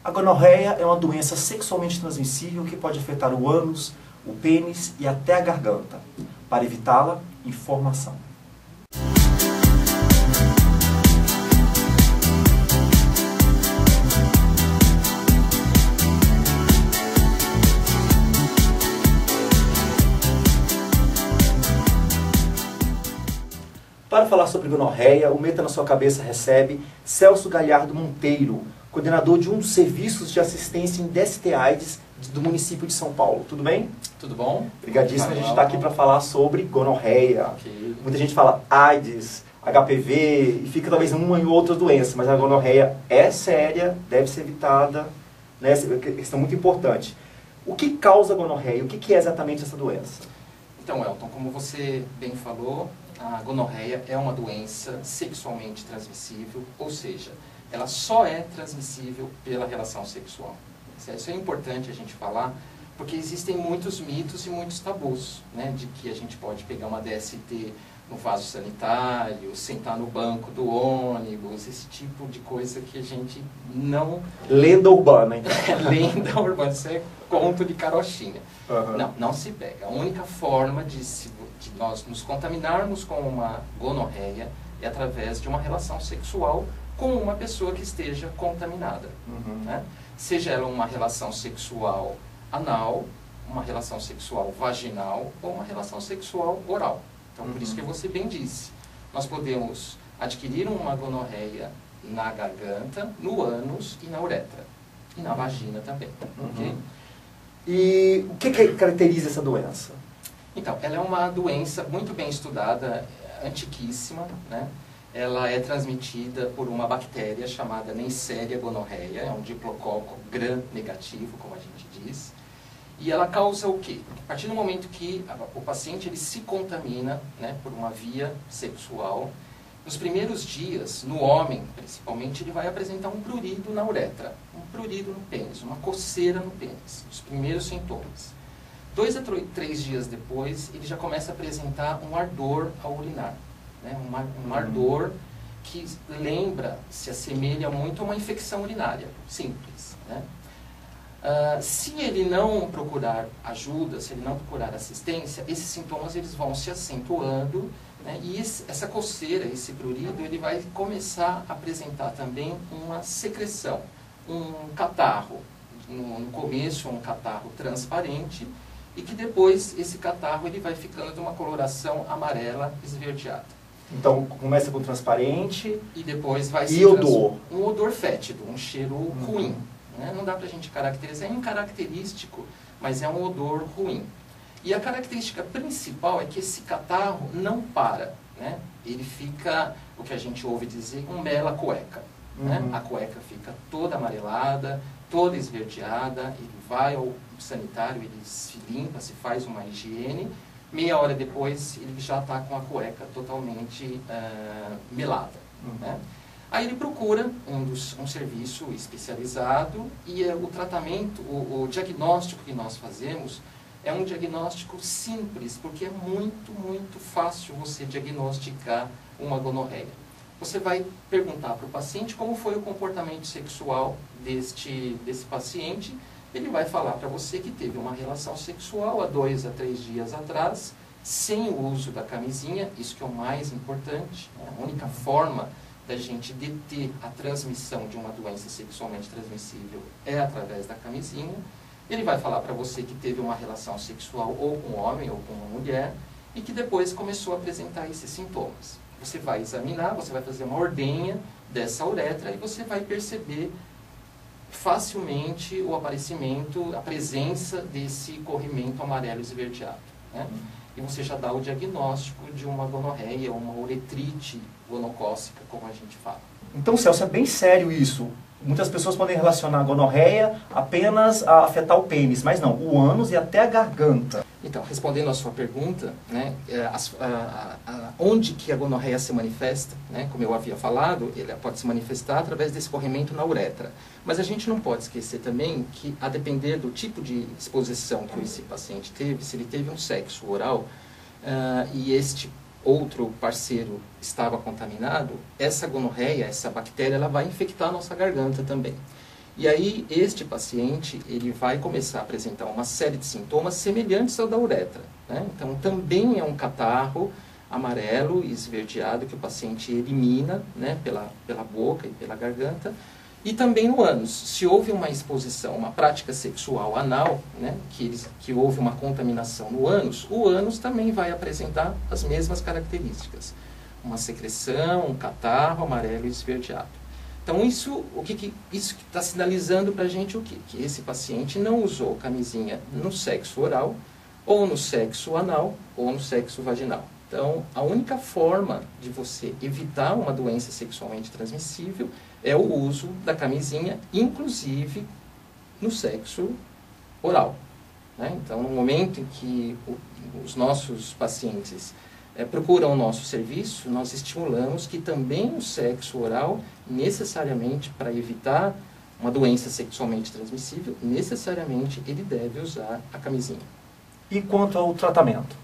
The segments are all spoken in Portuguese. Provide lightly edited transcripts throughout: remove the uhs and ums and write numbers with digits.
A gonorreia é uma doença sexualmente transmissível que pode afetar o ânus, o pênis e até a garganta. Para evitá-la, informação. Para falar sobre gonorreia, o Meta na Sua Cabeça recebe Celso Galhardo Monteiro, coordenador de um dos serviços de assistência em DST/AIDS do município de São Paulo. Tudo bem? Tudo bom? Obrigadíssimo. A gente está aqui para falar sobre gonorreia. Okay. Muita gente fala AIDS, HPV, e fica talvez uma e outra doença, mas a gonorreia é séria, deve ser evitada, né? Essa é uma questão muito importante. O que causa gonorreia? O que é exatamente essa doença? Então, Elton, como você bem falou, a gonorreia é uma doença sexualmente transmissível, ou seja, ela só é transmissível pela relação sexual. Isso é importante a gente falar, porque existem muitos mitos e muitos tabus, né, de que a gente pode pegar uma DST no vaso sanitário, sentar no banco do ônibus, esse tipo de coisa que a gente não... Lenda urbana, então. Lenda urbana, isso é conto de carochinha. Uhum. Não se pega. A única forma de nós nos contaminarmos com uma gonorreia é através de uma relação sexual com uma pessoa que esteja contaminada. Uhum. Né? Seja ela uma relação sexual anal, uma relação sexual vaginal ou uma relação sexual oral. Então, por isso que você bem disse, nós podemos adquirir uma gonorreia na garganta, no ânus e na uretra. E na vagina também. Okay? E o que caracteriza essa doença? Então, ela é uma doença muito bem estudada, antiquíssima, né? Ela é transmitida por uma bactéria chamada Neisseria gonorreia, é um diplococo gram-negativo, como a gente diz. E ela causa o quê? A partir do momento que o paciente ele se contamina, né, por uma via sexual, nos primeiros dias, no homem principalmente, ele vai apresentar um prurido na uretra, um prurido no pênis, uma coceira no pênis, os primeiros sintomas. 2 a 3 dias depois, ele já começa a apresentar um ardor ao urinar, né, um ardor que lembra, se assemelha muito a uma infecção urinária, simples, né? Se ele não procurar ajuda, se ele não procurar assistência, esses sintomas eles vão se acentuando, né, e essa coceira, esse prurido, ele vai começar a apresentar também uma secreção, um catarro. No começo, um catarro transparente, e que depois esse catarro ele vai ficando de uma coloração amarela esverdeada. Então, começa com transparente e depois vai e odor. Um odor fétido, um cheiro ruim. Né? Não dá pra gente caracterizar, é incaracterístico, mas é um odor ruim. E a característica principal é que esse catarro não para, né? Ele fica, o que a gente ouve dizer, um mela cueca. Né? A cueca fica toda amarelada, toda esverdeada, ele vai ao sanitário, ele se limpa, se faz uma higiene, meia hora depois ele já está com a cueca totalmente melada. Né? Aí ele procura um serviço especializado e o tratamento, o diagnóstico que nós fazemos é um diagnóstico simples, porque é muito, muito fácil você diagnosticar uma gonorreia. Você vai perguntar para o paciente como foi o comportamento sexual desse paciente, ele vai falar para você que teve uma relação sexual há 2 a 3 dias atrás, sem o uso da camisinha, isso que é o mais importante, né? A única forma da gente deter a transmissão de uma doença sexualmente transmissível é através da camisinha. Ele vai falar para você que teve uma relação sexual ou com um homem ou com uma mulher e que depois começou a apresentar esses sintomas. Você vai examinar, você vai fazer uma ordenha dessa uretra e você vai perceber facilmente o aparecimento, a presença desse corrimento amarelo esverdeado. Né? E você já dá o diagnóstico de uma gonorreia, uma uretrite gonocócica, como a gente fala. Então, Celso, é bem sério isso. Muitas pessoas podem relacionar a gonorreia apenas a afetar o pênis, mas não, o ânus e até a garganta. Então, respondendo à sua pergunta, né, onde que a gonorreia se manifesta, né, como eu havia falado, ele pode se manifestar através desse corrimento na uretra. Mas a gente não pode esquecer também que, a depender do tipo de exposição que esse paciente teve, se ele teve um sexo oral e este outro parceiro estava contaminado, essa gonorreia, essa bactéria, ela vai infectar a nossa garganta também. E aí, este paciente, ele vai começar a apresentar uma série de sintomas semelhantes ao da uretra, né? Então, também é um catarro amarelo e esverdeado que o paciente elimina, né, pela boca e pela garganta. E também no ânus. Se houve uma exposição, uma prática sexual anal, né, que houve uma contaminação no ânus, o ânus também vai apresentar as mesmas características. Uma secreção, um catarro amarelo e esverdeado. Então, isso está sinalizando para a gente o quê? Que esse paciente não usou camisinha no sexo oral, ou no sexo anal, ou no sexo vaginal. Então, a única forma de você evitar uma doença sexualmente transmissível é o uso da camisinha, inclusive no sexo oral, né? Então, no momento em que os nossos pacientes procuram o nosso serviço, nós estimulamos que também o sexo oral, necessariamente para evitar uma doença sexualmente transmissível, necessariamente ele deve usar a camisinha. E quanto ao tratamento?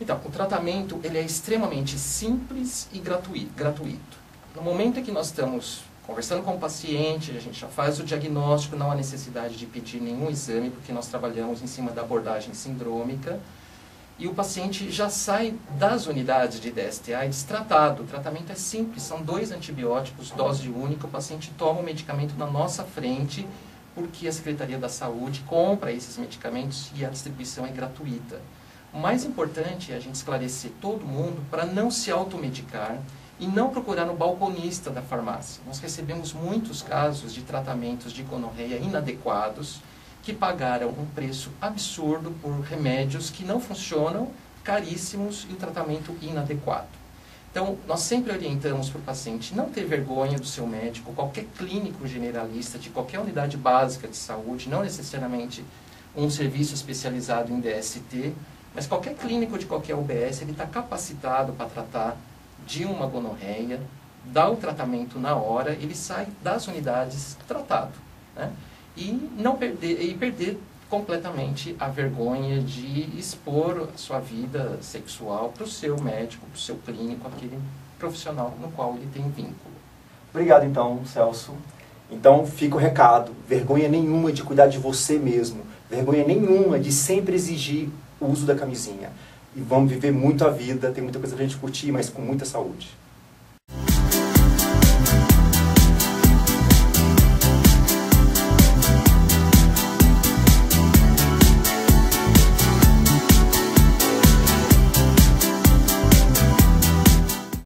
Então, o tratamento ele é extremamente simples e gratuito. No momento em que nós estamos conversando com o paciente, a gente já faz o diagnóstico, não há necessidade de pedir nenhum exame, porque nós trabalhamos em cima da abordagem sindrômica, e o paciente já sai das unidades de DST/AIDS tratado. O tratamento é simples, são 2 antibióticos, dose única, o paciente toma o medicamento na nossa frente, porque a Secretaria da Saúde compra esses medicamentos e a distribuição é gratuita. O mais importante é a gente esclarecer todo mundo para não se automedicar e não procurar no balconista da farmácia. Nós recebemos muitos casos de tratamentos de gonorreia inadequados que pagaram um preço absurdo por remédios que não funcionam, caríssimos e o tratamento inadequado. Então, nós sempre orientamos para o paciente não ter vergonha do seu médico, qualquer clínico generalista de qualquer unidade básica de saúde, não necessariamente um serviço especializado em DST, mas qualquer clínico de qualquer UBS, ele está capacitado para tratar de uma gonorreia, dá o tratamento na hora, ele sai das unidades tratado, né? E perder completamente a vergonha de expor a sua vida sexual para o seu médico, para o seu clínico, aquele profissional no qual ele tem vínculo. Obrigado, então, Celso. Então, fica o recado. Vergonha nenhuma de cuidar de você mesmo. Vergonha nenhuma de sempre exigir o uso da camisinha. E vamos viver muito a vida, tem muita coisa pra gente curtir, mas com muita saúde.